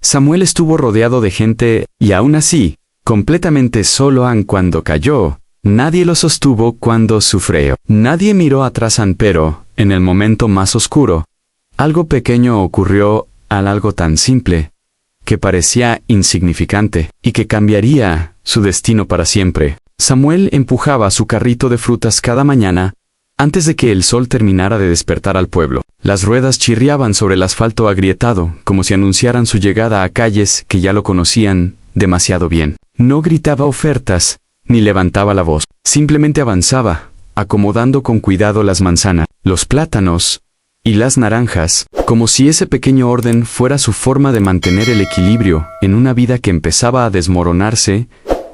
Samuel estuvo rodeado de gente, y aún así, completamente solo aun cuando cayó. Nadie lo sostuvo cuando sufrió. Nadie miró atrás pero, en el momento más oscuro, algo pequeño ocurrió, algo tan simple, que parecía insignificante, y que cambiaría su destino para siempre. Samuel empujaba su carrito de frutas cada mañana, antes de que el sol terminara de despertar al pueblo. Las ruedas chirriaban sobre el asfalto agrietado, como si anunciaran su llegada a calles que ya lo conocían demasiado bien. No gritaba ofertas, ni levantaba la voz. Simplemente avanzaba, acomodando con cuidado las manzanas, los plátanos y las naranjas, como si ese pequeño orden fuera su forma de mantener el equilibrio en una vida que empezaba a desmoronarse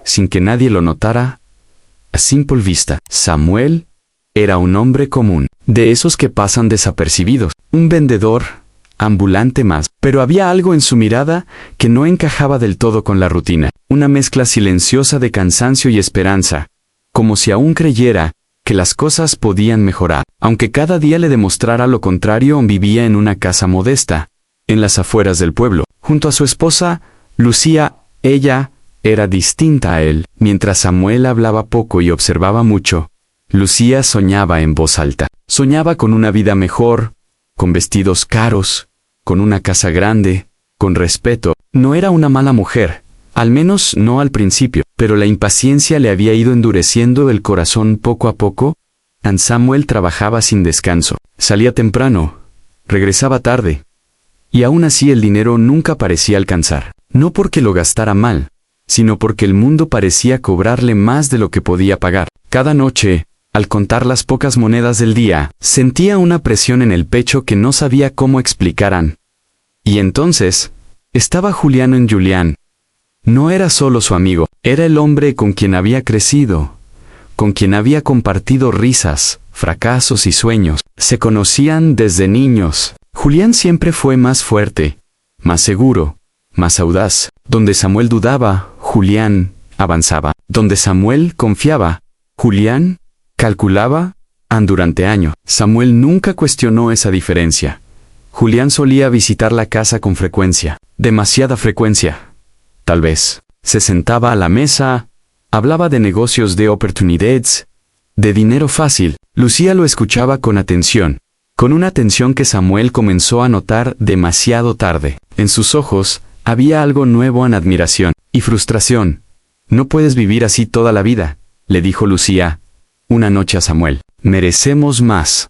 sin que nadie lo notara a simple vista. Samuel era un hombre común, de esos que pasan desapercibidos, un vendedor ambulante más, pero había algo en su mirada que no encajaba del todo con la rutina, una mezcla silenciosa de cansancio y esperanza, como si aún creyera que las cosas podían mejorar. Aunque cada día le demostrara lo contrario, vivía en una casa modesta, en las afueras del pueblo, junto a su esposa, Lucía. Ella era distinta a él. Mientras Samuel hablaba poco y observaba mucho, Lucía soñaba en voz alta. Soñaba con una vida mejor, con vestidos caros, con una casa grande, con respeto. No era una mala mujer, al menos no al principio, pero la impaciencia le había ido endureciendo el corazón poco a poco. Samuel trabajaba sin descanso, salía temprano, regresaba tarde, y aún así el dinero nunca parecía alcanzar. No porque lo gastara mal, sino porque el mundo parecía cobrarle más de lo que podía pagar. Cada noche, al contar las pocas monedas del día, sentía una presión en el pecho que no sabía cómo explicaran. Y entonces, estaba Julián. No era solo su amigo, era el hombre con quien había crecido, con quien había compartido risas, fracasos y sueños. Se conocían desde niños. Julián siempre fue más fuerte, más seguro, más audaz. Donde Samuel dudaba, Julián avanzaba. Donde Samuel confiaba, Julián calculaba. Durante años, Samuel nunca cuestionó esa diferencia. Julián solía visitar la casa con frecuencia, demasiada frecuencia. Tal vez. Se sentaba a la mesa, hablaba de negocios, de oportunidades, de dinero fácil. Lucía lo escuchaba con atención, con una atención que Samuel comenzó a notar demasiado tarde. En sus ojos había algo nuevo, en admiración y frustración. No puedes vivir así toda la vida, le dijo Lucía una noche a Samuel. Merecemos más.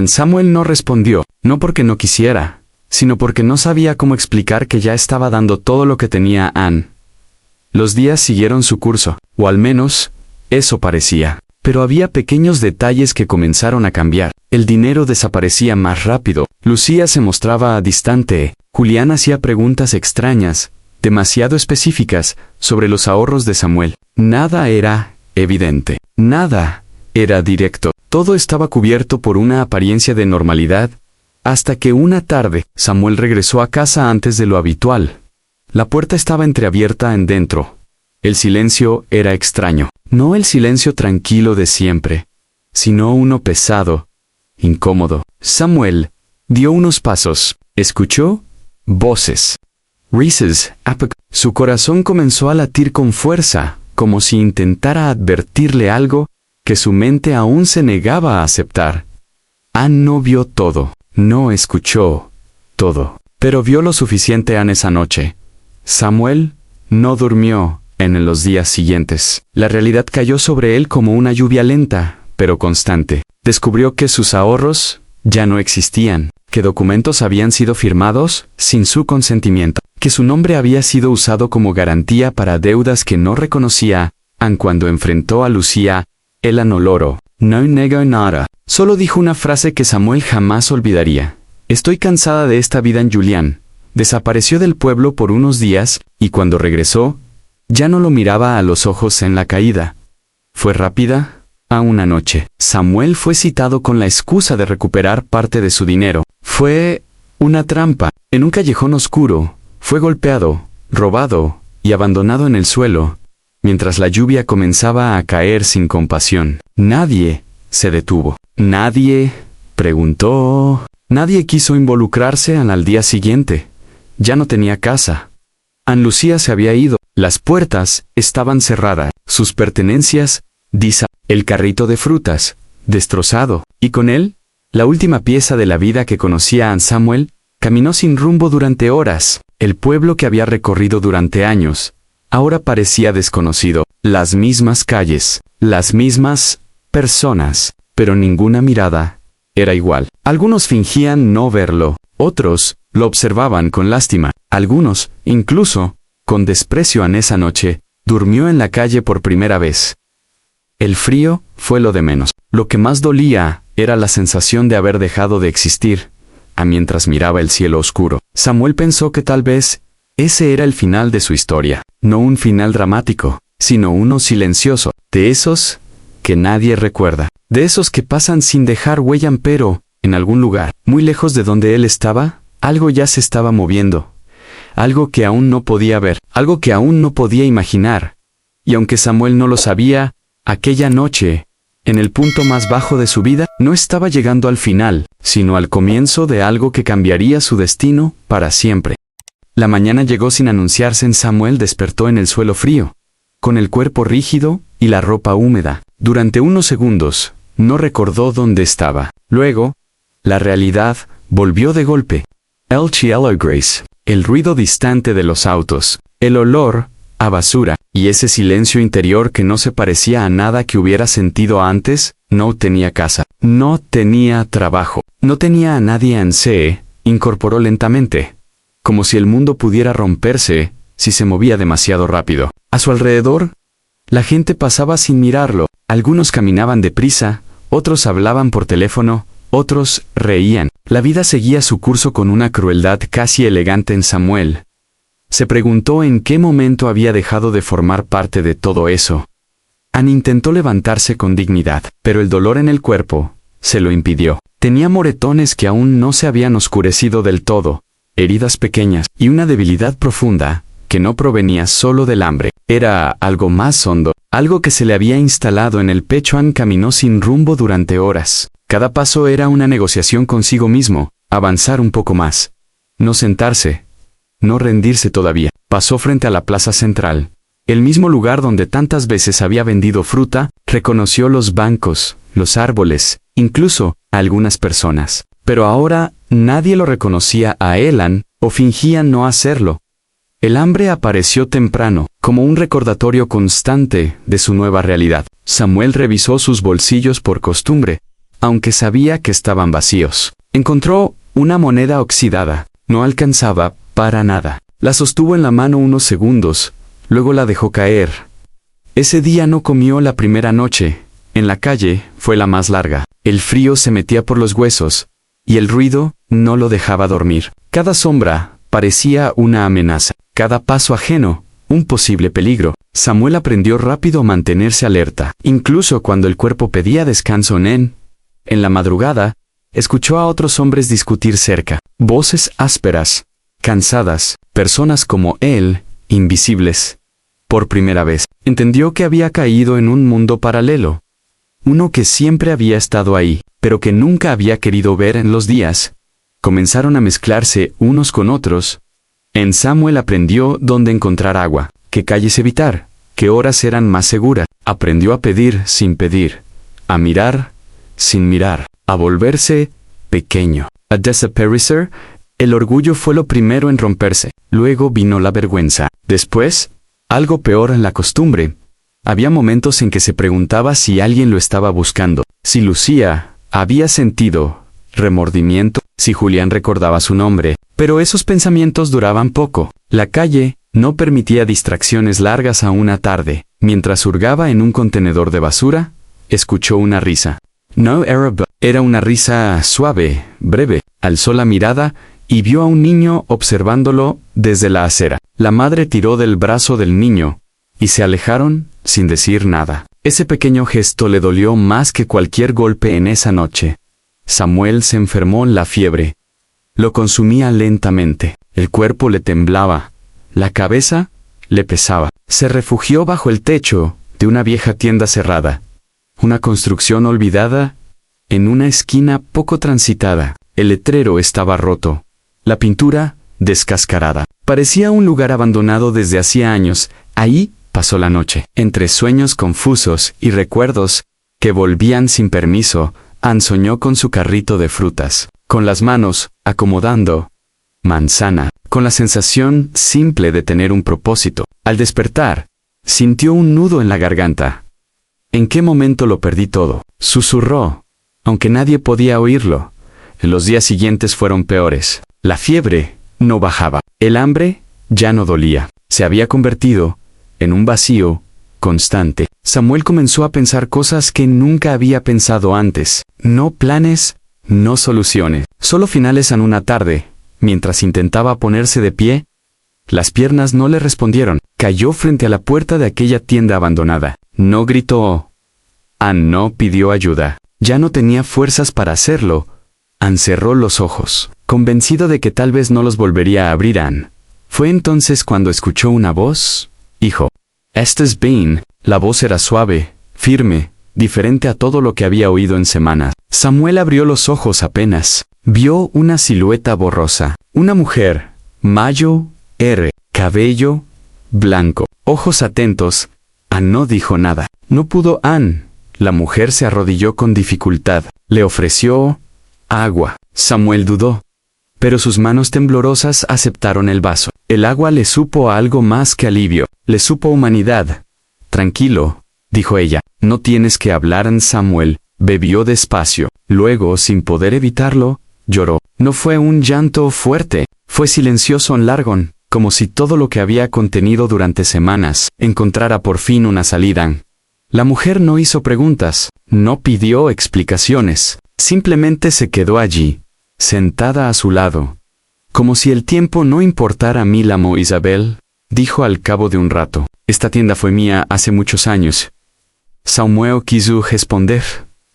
Samuel no respondió, no porque no quisiera, sino porque no sabía cómo explicar que ya estaba dando todo lo que tenía. Los días siguieron su curso, o al menos, eso parecía. Pero había pequeños detalles que comenzaron a cambiar. El dinero desaparecía más rápido. Lucía se mostraba distante. Julián hacía preguntas extrañas, demasiado específicas, sobre los ahorros de Samuel. Nada era evidente. Nada era directo. Todo estaba cubierto por una apariencia de normalidad, hasta que una tarde, Samuel regresó a casa antes de lo habitual. La puerta estaba entreabierta en dentro. El silencio era extraño. No el silencio tranquilo de siempre, sino uno pesado, incómodo. Samuel dio unos pasos. Escuchó voces. Risas. Su corazón comenzó a latir con fuerza, como si intentara advertirle algo que su mente aún se negaba a aceptar. No vio todo. No escuchó todo, pero vio lo suficiente esa noche. Samuel no durmió en los días siguientes. La realidad cayó sobre él como una lluvia lenta, pero constante. Descubrió que sus ahorros ya no existían, que documentos habían sido firmados sin su consentimiento, que su nombre había sido usado como garantía para deudas que no reconocía. Cuando enfrentó a Lucía, él no logró. No negó nada. Solo dijo una frase que Samuel jamás olvidaría. Estoy cansada de esta vida. Julián desapareció del pueblo por unos días, y cuando regresó, ya no lo miraba a los ojos en la caída. Fue rápida. Una noche, Samuel fue citado con la excusa de recuperar parte de su dinero. Fue una trampa. En un callejón oscuro, fue golpeado, robado y abandonado en el suelo, mientras la lluvia comenzaba a caer sin compasión. Nadie se detuvo. Nadie preguntó. Nadie quiso involucrarse al día siguiente. ya no tenía casa. Aunt Lucía se había ido, las puertas estaban cerradas, sus pertenencias, el carrito de frutas, destrozado, y con él, la última pieza de la vida que conocía Aunt Samuel, caminó sin rumbo durante horas. El pueblo que había recorrido durante años, ahora parecía desconocido. Las mismas calles, las mismas personas, pero ninguna mirada era igual. Algunos fingían no verlo, otros lo observaban con lástima, algunos, incluso, con desprecio. En esa noche, durmió en la calle por primera vez. El frío fue lo de menos. Lo que más dolía era la sensación de haber dejado de existir, mientras miraba el cielo oscuro. Samuel pensó que tal vez ese era el final de su historia, no un final dramático, sino uno silencioso, de esos que nadie recuerda, de esos que pasan sin dejar huella, pero, en algún lugar, muy lejos de donde él estaba, algo ya se estaba moviendo, algo que aún no podía ver, algo que aún no podía imaginar. Y aunque Samuel no lo sabía, aquella noche, en el punto más bajo de su vida, no estaba llegando al final, sino al comienzo de algo que cambiaría su destino para siempre. La mañana llegó sin anunciarse. Samuel despertó en el suelo frío, con el cuerpo rígido y la ropa húmeda. Durante unos segundos, no recordó dónde estaba. Luego, la realidad volvió de golpe. El cielo gris, el ruido distante de los autos, el olor a basura, y ese silencio interior que no se parecía a nada que hubiera sentido antes. No tenía casa, no tenía trabajo, no tenía a nadie. Se incorporó lentamente, como si el mundo pudiera romperse si se movía demasiado rápido. A su alrededor, la gente pasaba sin mirarlo. Algunos caminaban deprisa, otros hablaban por teléfono, otros reían. La vida seguía su curso con una crueldad casi elegante. Samuel se preguntó en qué momento había dejado de formar parte de todo eso. Ann intentó levantarse con dignidad, pero el dolor en el cuerpo se lo impidió. Tenía moretones que aún no se habían oscurecido del todo, heridas pequeñas y una debilidad profunda que no provenía solo del hambre. Era algo más hondo, algo que se le había instalado en el pecho. Ann caminó sin rumbo durante horas. Cada paso era una negociación consigo mismo, avanzar un poco más, no sentarse, no rendirse todavía. Pasó frente a la plaza central, el mismo lugar donde tantas veces había vendido fruta. Reconoció los bancos, los árboles, incluso algunas personas. Pero ahora nadie lo reconocía a él, o fingía no hacerlo. El hambre apareció temprano, como un recordatorio constante de su nueva realidad. Samuel revisó sus bolsillos por costumbre, aunque sabía que estaban vacíos. Encontró una moneda oxidada. No alcanzaba para nada. La sostuvo en la mano unos segundos, luego la dejó caer. Ese día no comió la primera noche. En la calle fue la más larga. El frío se metía por los huesos, y el ruido no lo dejaba dormir. Cada sombra parecía una amenaza. Cada paso ajeno, un posible peligro. Samuel aprendió rápido a mantenerse alerta, incluso cuando el cuerpo pedía descanso. En la madrugada, escuchó a otros hombres discutir cerca. Voces ásperas, cansadas, personas como él, invisibles. Por primera vez, entendió que había caído en un mundo paralelo. Uno que siempre había estado ahí, pero que nunca había querido ver. En los días comenzaron a mezclarse unos con otros. Samuel aprendió dónde encontrar agua, qué calles evitar, qué horas eran más seguras. Aprendió a pedir sin pedir, a mirar sin mirar, a volverse pequeño. A desaparecer, el orgullo fue lo primero en romperse. Luego vino la vergüenza. Después, algo peor, en la costumbre. Había momentos en que se preguntaba si alguien lo estaba buscando, si Lucía había sentido remordimiento, si Julián recordaba su nombre. Pero esos pensamientos duraban poco. La calle no permitía distracciones largas. A una tarde, mientras hurgaba en un contenedor de basura, escuchó una risa. No era una risa suave, breve. Alzó la mirada y vio a un niño observándolo desde la acera. La madre tiró del brazo del niño y se alejaron sin decir nada. Ese pequeño gesto le dolió más que cualquier golpe en esa noche. Samuel se enfermó. La fiebre lo consumía lentamente. El cuerpo le temblaba. La cabeza le pesaba. Se refugió bajo el techo de una vieja tienda cerrada. Una construcción olvidada en una esquina poco transitada. El letrero estaba roto. La pintura descascarada. Parecía un lugar abandonado desde hacía años. Ahí pasó la noche. Entre sueños confusos y recuerdos que volvían sin permiso, Ann soñó con su carrito de frutas, con las manos acomodando manzana, con la sensación simple de tener un propósito. Al despertar, sintió un nudo en la garganta. ¿En qué momento lo perdí todo? Susurró, aunque nadie podía oírlo. Los días siguientes fueron peores. La fiebre no bajaba. El hambre ya no dolía. Se había convertido en un vacío constante. Samuel comenzó a pensar cosas que nunca había pensado antes. No planes, no soluciones. Solo finales en una tarde, mientras intentaba ponerse de pie, las piernas no le respondieron. Cayó frente a la puerta de aquella tienda abandonada. No gritó. Ann no pidió ayuda. Ya no tenía fuerzas para hacerlo. Ann cerró los ojos, convencido de que tal vez no los volvería a abrir. Ann. Fue entonces cuando escuchó una voz. Hijo. Este es Ben. La voz era suave, firme, diferente a todo lo que había oído en semanas. Samuel abrió los ojos apenas. Vio una silueta borrosa. Una mujer. Mayo, cabello blanco, ojos atentos. Ann no dijo nada. No pudo Ann. La mujer se arrodilló con dificultad. Le ofreció agua. Samuel dudó, pero sus manos temblorosas aceptaron el vaso. El agua le supo a algo más que alivio. Le supo humanidad. Tranquilo, dijo ella. No tienes que hablar. Samuel bebió despacio. Luego, sin poder evitarlo, lloró. No fue un llanto fuerte. Fue silencioso en largo, como si todo lo que había contenido durante semanas encontrara por fin una salida. La mujer no hizo preguntas, no pidió explicaciones, simplemente se quedó allí, sentada a su lado. Como si el tiempo no importara. Me llamo Isabel, dijo al cabo de un rato. Esta tienda fue mía hace muchos años. Samuel quiso responder,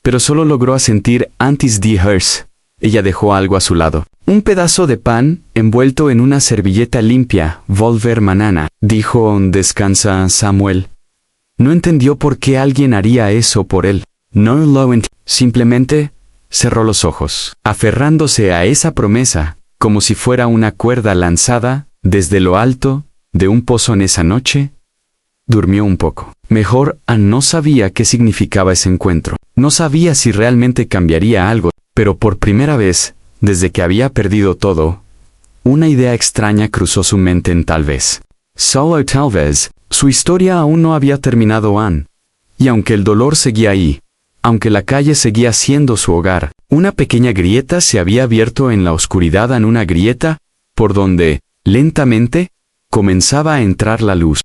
pero solo logró asentir antes de hers. Ella dejó algo a su lado. Un pedazo de pan, envuelto en una servilleta limpia. Volver mañana, dijo. Descansa. Samuel no entendió por qué alguien haría eso por él. No lo entendió. Simplemente cerró los ojos, aferrándose a esa promesa, como si fuera una cuerda lanzada desde lo alto de un pozo. En esa noche, durmió un poco. Mejor. Ann no sabía qué significaba ese encuentro. No sabía si realmente cambiaría algo, pero por primera vez, desde que había perdido todo, una idea extraña cruzó su mente. Tal vez, solo tal vez, su historia aún no había terminado. Ann. Y aunque el dolor seguía ahí, aunque la calle seguía siendo su hogar, una pequeña grieta se había abierto en la oscuridad. En una grieta, por donde, lentamente, comenzaba a entrar la luz.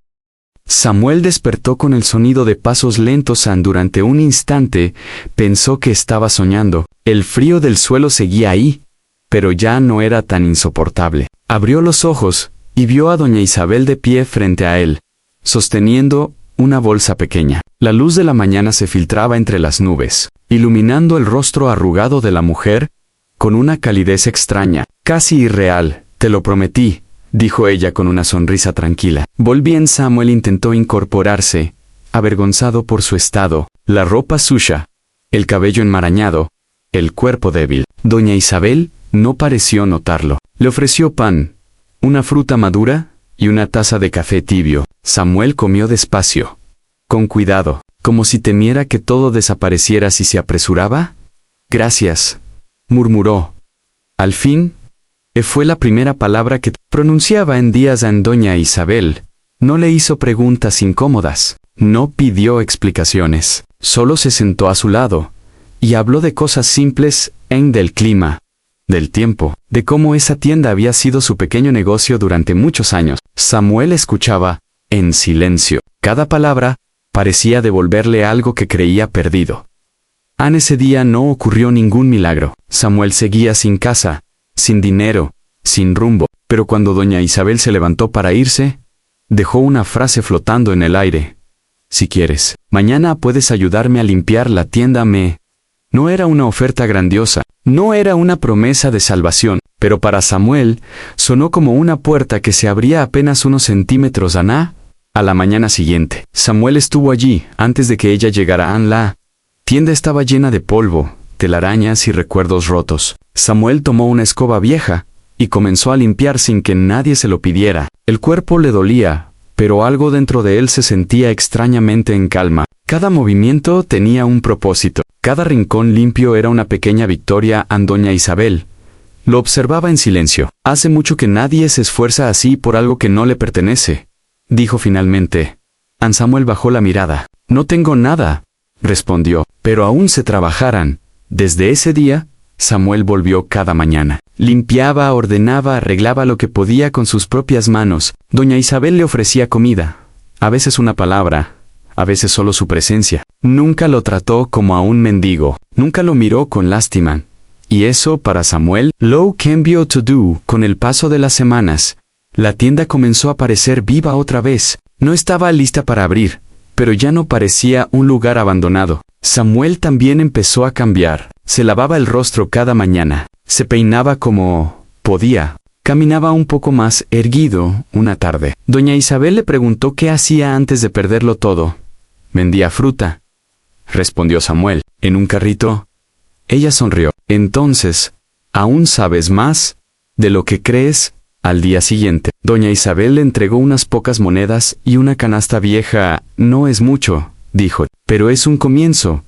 Samuel despertó con el sonido de pasos lentos. Ann durante un instante pensó que estaba soñando. El frío del suelo seguía ahí, pero ya no era tan insoportable. Abrió los ojos y vio a doña Isabel de pie frente a él, sosteniendo una bolsa pequeña. La luz de la mañana se filtraba entre las nubes, iluminando el rostro arrugado de la mujer con una calidez extraña, casi irreal. Te lo prometí, dijo ella con una sonrisa tranquila. Volví. Samuel intentó incorporarse, avergonzado por su estado, la ropa sucia, el cabello enmarañado, el cuerpo débil. Doña Isabel no pareció notarlo. Le ofreció pan, una fruta madura y una taza de café tibio. Samuel comió despacio, con cuidado, como si temiera que todo desapareciera si se apresuraba. Gracias, murmuró. Al fin, fue la primera palabra que pronunciaba en días. En doña Isabel no le hizo preguntas incómodas, no pidió explicaciones, solo se sentó a su lado y habló de cosas simples, del clima, del tiempo, de cómo esa tienda había sido su pequeño negocio durante muchos años. Samuel escuchaba, en silencio. Cada palabra parecía devolverle algo que creía perdido. Ann. Ese día no ocurrió ningún milagro. Samuel seguía sin casa, sin dinero, sin rumbo. Pero cuando doña Isabel se levantó para irse, dejó una frase flotando en el aire. Si quieres, mañana puedes ayudarme a limpiar la tienda. No era una oferta grandiosa, no era una promesa de salvación, pero para Samuel sonó como una puerta que se abría apenas unos centímetros. A la mañana siguiente, Samuel estuvo allí antes de que ella llegara. La tienda estaba llena de polvo, telarañas y recuerdos rotos. Samuel tomó una escoba vieja y comenzó a limpiar sin que nadie se lo pidiera. El cuerpo le dolía, pero algo dentro de él se sentía extrañamente en calma. Cada movimiento tenía un propósito. Cada rincón limpio era una pequeña victoria a doña Isabel. Lo observaba en silencio. Hace mucho que nadie se esfuerza así por algo que no le pertenece, dijo finalmente. Samuel bajó la mirada. No tengo nada, respondió, pero aún se trabajaran. Desde ese día, Samuel volvió cada mañana. Limpiaba, ordenaba, arreglaba lo que podía con sus propias manos. Doña Isabel le ofrecía comida, a veces una palabra, a veces solo su presencia. Nunca lo trató como a un mendigo, nunca lo miró con lástima. Y eso, para Samuel, lo cambió todo. Con el paso de las semanas, la tienda comenzó a parecer viva otra vez. No estaba lista para abrir, pero ya no parecía un lugar abandonado. Samuel también empezó a cambiar. Se lavaba el rostro cada mañana. Se peinaba como podía. Caminaba un poco más erguido una tarde. Doña Isabel le preguntó qué hacía antes de perderlo todo. Vendía fruta, respondió Samuel, en un carrito. Ella sonrió. Entonces, ¿aún sabes más de lo que crees? Al día siguiente, doña Isabel le entregó unas pocas monedas y una canasta vieja. No es mucho, dijo, pero es un comienzo.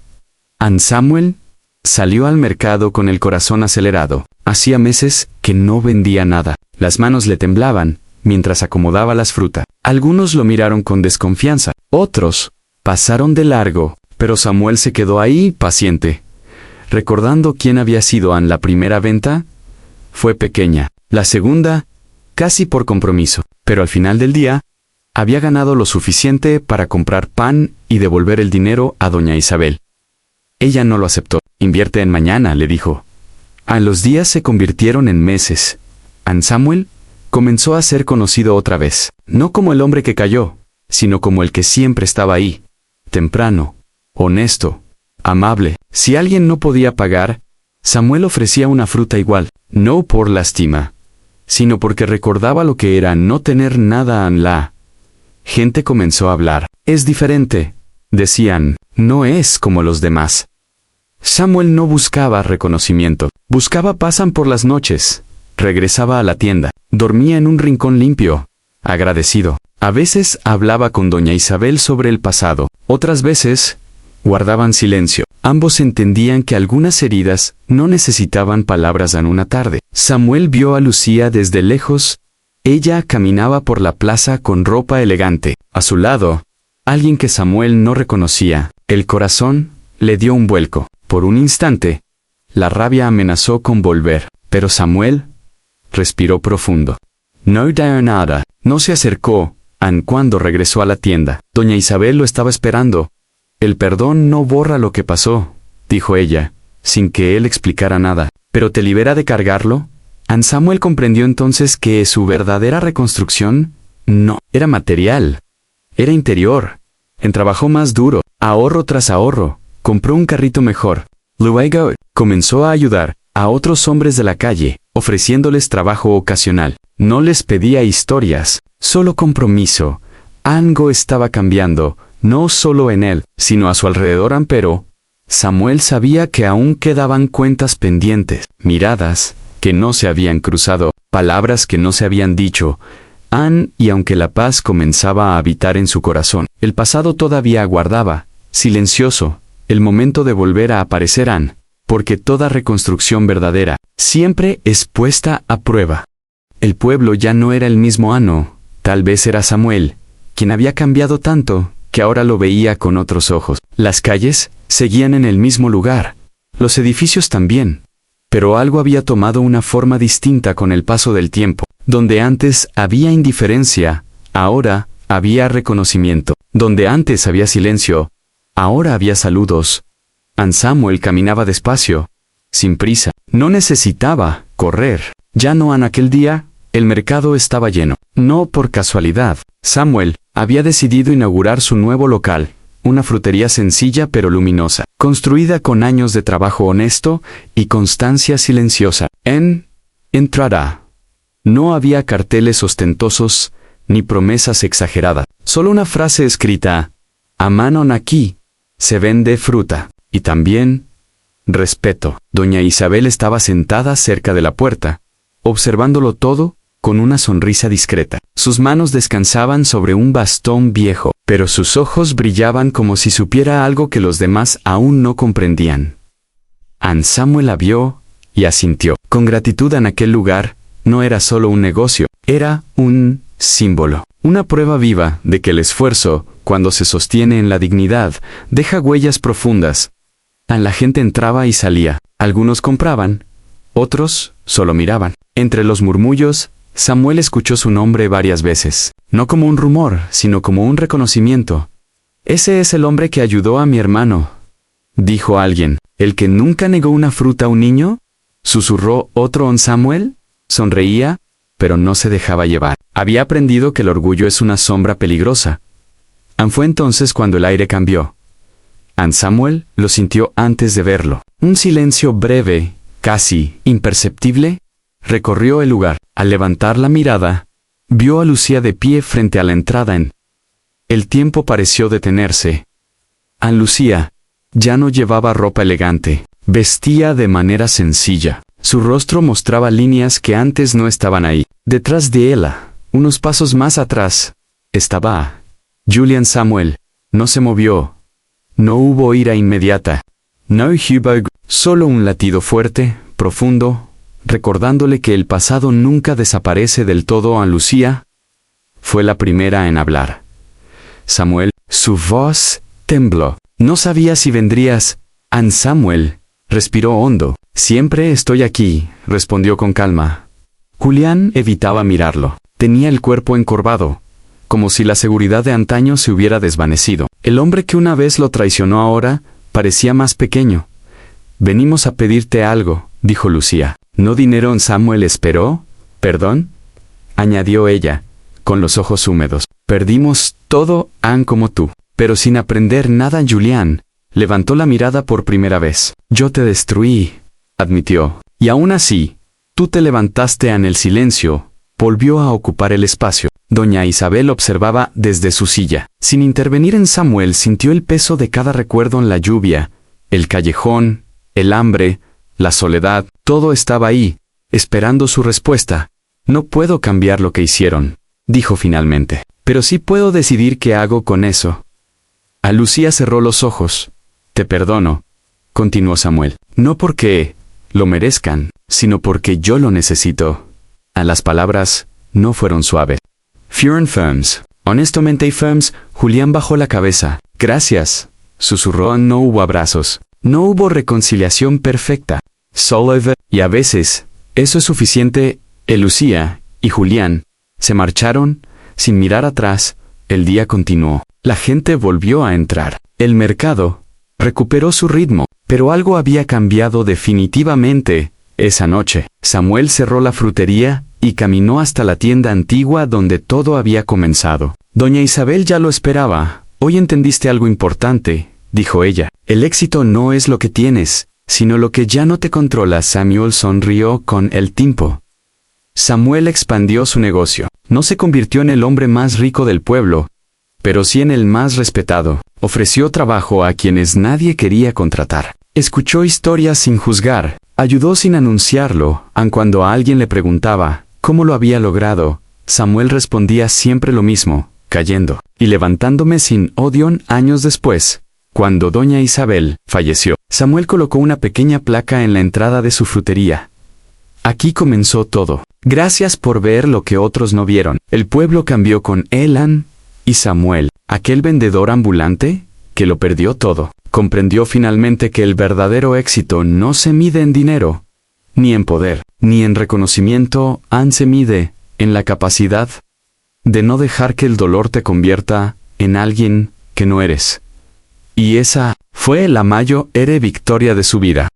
Samuel salió al mercado con el corazón acelerado. Hacía meses que no vendía nada. Las manos le temblaban mientras acomodaba las frutas. Algunos lo miraron con desconfianza. Otros pasaron de largo, pero Samuel se quedó ahí, paciente. Recordando quién había sido en la primera venta, fue pequeña. La segunda, casi por compromiso. Pero al final del día, había ganado lo suficiente para comprar pan y devolver el dinero a doña Isabel. Ella no lo aceptó. Invierte en mañana, le dijo. Los días se convirtieron en meses. Samuel comenzó a ser conocido otra vez. No como el hombre que cayó, sino como el que siempre estaba ahí. Temprano, honesto, amable. Si alguien no podía pagar, Samuel ofrecía una fruta igual. No por lástima, sino porque recordaba lo que era no tener nada. La gente comenzó a hablar. Es diferente, decían, no es como los demás. Samuel no buscaba reconocimiento, buscaba paz por las noches. Regresaba a la tienda, dormía en un rincón limpio, agradecido. A veces hablaba con doña Isabel sobre el pasado, otras veces guardaban silencio. Ambos entendían que algunas heridas no necesitaban palabras en una tarde. Samuel vio a Lucía desde lejos. Ella caminaba por la plaza con ropa elegante. A su lado, alguien que Samuel no reconocía. El corazón le dio un vuelco. Por un instante, la rabia amenazó con volver, pero Samuel respiró profundo. No dijo nada. No se acercó. Cuando regresó a la tienda, doña Isabel lo estaba esperando. El perdón no borra lo que pasó, dijo ella, sin que él explicara nada. ¿Pero te libera de cargarlo? Samuel comprendió entonces que su verdadera reconstrucción no era material, era interior. Trabajó más duro, ahorro tras ahorro, compró un carrito mejor. Luego, comenzó a ayudar a otros hombres de la calle, ofreciéndoles trabajo ocasional. No les pedía historias, solo compromiso. Algo estaba cambiando, no solo en él, sino a su alrededor. Pero Samuel sabía que aún quedaban cuentas pendientes, miradas que no se habían cruzado, palabras que no se habían dicho. Y aunque la paz comenzaba a habitar en su corazón, el pasado todavía aguardaba, silencioso, el momento de volver a aparecer. Porque toda reconstrucción verdadera siempre es puesta a prueba. El pueblo ya no era el mismo tal vez era Samuel, quien había cambiado tanto que ahora lo veía con otros ojos. Las calles seguían en el mismo lugar, los edificios también, pero algo había tomado una forma distinta con el paso del tiempo. Donde antes había indiferencia, ahora había reconocimiento. Donde antes había silencio, ahora había saludos. Samuel caminaba despacio, sin prisa. No necesitaba correr. Ya no. Aquel día, el mercado estaba lleno. No por casualidad. Samuel había decidido inaugurar su nuevo local, una frutería sencilla pero luminosa, construida con años de trabajo honesto y constancia silenciosa. Entrará. No había carteles ostentosos ni promesas exageradas. Solo una frase escrita: a mano aquí se vende fruta. Y también respeto. Doña Isabel estaba sentada cerca de la puerta, observándolo todo con una sonrisa discreta. Sus manos descansaban sobre un bastón viejo, pero sus ojos brillaban como si supiera algo que los demás aún no comprendían. Anne Samuel la vio y asintió. Con gratitud en aquel lugar, no era solo un negocio, era un símbolo. Una prueba viva de que el esfuerzo, cuando se sostiene en la dignidad, deja huellas profundas. La gente entraba y salía. Algunos compraban, otros solo miraban. Entre los murmullos, Samuel escuchó su nombre varias veces. No como un rumor, sino como un reconocimiento. «Ese es el hombre que ayudó a mi hermano», dijo alguien. «¿El que nunca negó una fruta a un niño?», susurró otro. Anne Samuel sonreía, pero no se dejaba llevar. Había aprendido que el orgullo es una sombra peligrosa. Fue entonces cuando el aire cambió. Anne Samuel lo sintió antes de verlo. Un silencio breve, casi imperceptible, recorrió el lugar. Al levantar la mirada, vio a Lucía de pie frente a la entrada. El tiempo pareció detenerse. Anne Lucía ya no llevaba ropa elegante. Vestía de manera sencilla. Su rostro mostraba líneas que antes no estaban ahí. Detrás de ella, unos pasos más atrás, estaba Julian Samuel. No se movió. No hubo ira inmediata. No hubo solo un latido fuerte, profundo, recordándole que el pasado nunca desaparece del todo. Anne Lucía fue la primera en hablar. Samuel, su voz tembló. «No sabía si vendrías». Anne Samuel respiró hondo. «Siempre estoy aquí», respondió con calma. Julián evitaba mirarlo. Tenía el cuerpo encorvado, como si la seguridad de antaño se hubiera desvanecido. El hombre que una vez lo traicionó ahora parecía más pequeño. «Venimos a pedirte algo», dijo Lucía. «¿No dinero?». Anne Samuel esperó. «¿Perdón?», añadió ella, con los ojos húmedos. «Perdimos todo, Anne, como tú». Pero sin aprender nada. Julián levantó la mirada por primera vez. «Yo te destruí», admitió. «Y aún así, tú te levantaste». En el silencio, volvió a ocupar el espacio. Doña Isabel observaba desde su silla. Sin intervenir. Anne Samuel sintió el peso de cada recuerdo. En la lluvia, el callejón, el hambre, la soledad, todo estaba ahí, esperando su respuesta. «No puedo cambiar lo que hicieron», dijo finalmente. «Pero sí puedo decidir qué hago con eso». A Lucía cerró los ojos. «Te perdono», continuó Samuel. «No porque lo merezcan, sino porque yo lo necesito». A las palabras no fueron suaves. «Fueron firmes, honestamente firmes». Julián bajó la cabeza. «Gracias», susurró. No hubo abrazos. No hubo reconciliación perfecta. Solo y a veces, eso es suficiente. Lucía y Julián se marcharon sin mirar atrás. El día continuó. La gente volvió a entrar. El mercado recuperó su ritmo, pero algo había cambiado definitivamente. Esa noche, Samuel cerró la frutería y caminó hasta la tienda antigua donde todo había comenzado. Doña Isabel ya lo esperaba. «Hoy entendiste algo importante», dijo ella. «El éxito no es lo que tienes, sino lo que ya no te controla». Samuel sonrió con el tiempo. Samuel expandió su negocio. No se convirtió en el hombre más rico del pueblo, pero sí en el más respetado. Ofreció trabajo a quienes nadie quería contratar. Escuchó historias sin juzgar. Ayudó sin anunciarlo. Aun cuando a alguien le preguntaba cómo lo había logrado, Samuel respondía siempre lo mismo, cayendo y levantándome sin odio. Años después, cuando doña Isabel falleció, Samuel colocó una pequeña placa en la entrada de su frutería. «Aquí comenzó todo. Gracias por ver lo que otros no vieron». El pueblo cambió con Anne y Samuel. Aquel vendedor ambulante, que lo perdió todo, comprendió finalmente que el verdadero éxito no se mide en dinero, ni en poder, ni en reconocimiento. Anne se mide en la capacidad de no dejar que el dolor te convierta en alguien que no eres. Y esa fue la mayor victoria de su vida.